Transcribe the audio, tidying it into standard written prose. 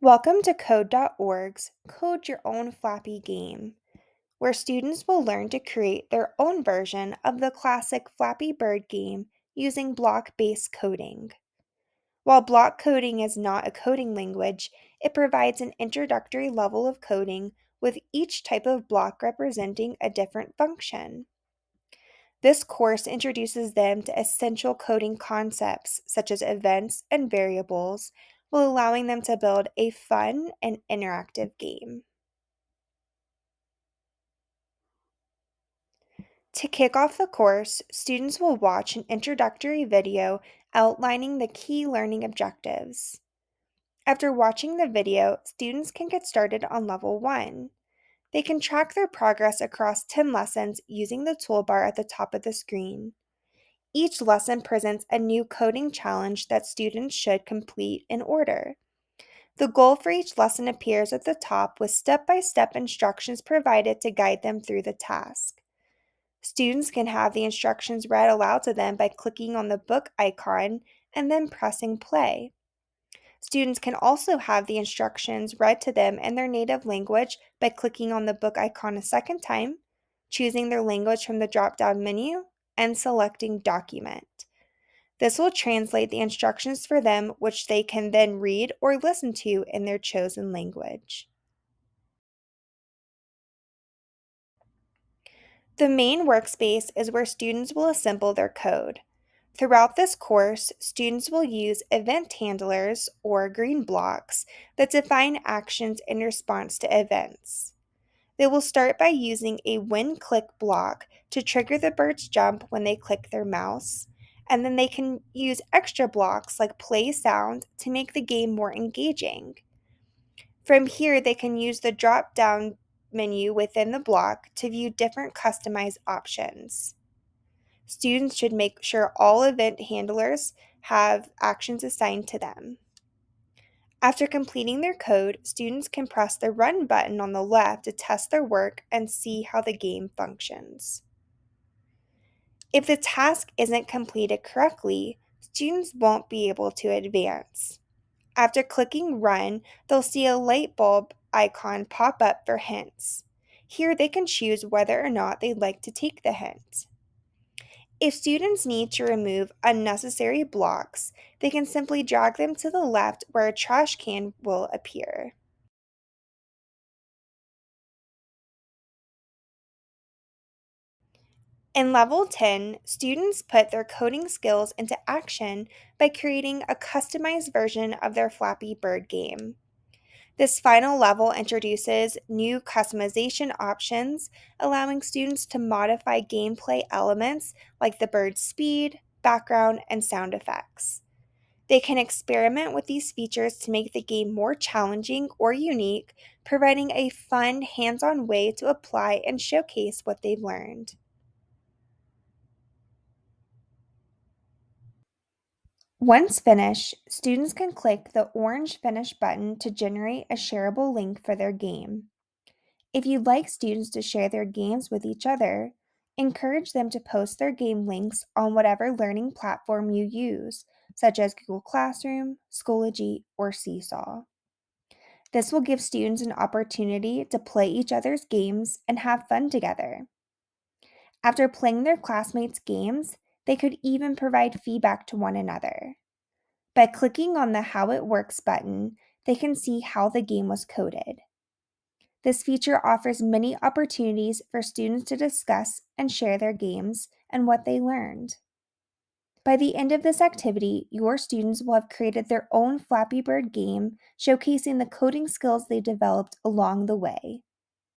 Welcome to Code.org's Code Your Own Flappy game, where students will learn to create their own version of the classic Flappy Bird game using block based coding. While block coding is not a coding language, it provides an introductory level of coding with each type of block representing a different function. This course introduces them to essential coding concepts such as events and variables, while allowing them to build a fun and interactive game. To kick off the course, students will watch an introductory video outlining the key learning objectives. After watching the video, students can get started on level 1. They can track their progress across 10 lessons using the toolbar at the top of the screen. Each lesson presents a new coding challenge that students should complete in order. The goal for each lesson appears at the top with step-by-step instructions provided to guide them through the task. Students can have the instructions read aloud to them by clicking on the book icon and then pressing play. Students can also have the instructions read to them in their native language by clicking on the book icon a second time, choosing their language from the drop-down menu, and selecting Document. This will translate the instructions for them, which they can then read or listen to in their chosen language. The main workspace is where students will assemble their code. Throughout this course, students will use event handlers, or green blocks, that define actions in response to events. They will start by using a when click block to trigger the bird's jump when they click their mouse, and then they can use extra blocks like play sound to make the game more engaging. From here, they can use the drop down menu within the block to view different customized options. Students should make sure all event handlers have actions assigned to them. After completing their code, students can press the Run button on the left to test their work and see how the game functions. If the task isn't completed correctly, students won't be able to advance. After clicking Run, they'll see a light bulb icon pop up for hints. Here they can choose whether or not they'd like to take the hint. If students need to remove unnecessary blocks, they can simply drag them to the left where a trash can will appear. In Level 10, students put their coding skills into action by creating a customized version of their Flappy Bird game. This final level introduces new customization options, allowing students to modify gameplay elements like the bird's speed, background, and sound effects. They can experiment with these features to make the game more challenging or unique, providing a fun, hands-on way to apply and showcase what they've learned. Once finished, students can click the orange Finish button to generate a shareable link for their game. If you'd like students to share their games with each other, encourage them to post their game links on whatever learning platform you use, such as Google Classroom, Schoology, or Seesaw. This will give students an opportunity to play each other's games and have fun together. After playing their classmates' games, they could even provide feedback to one another. By clicking on the How It Works button, they can see how the game was coded. This feature offers many opportunities for students to discuss and share their games and what they learned. By the end of this activity, your students will have created their own Flappy Bird game, showcasing the coding skills they developed along the way.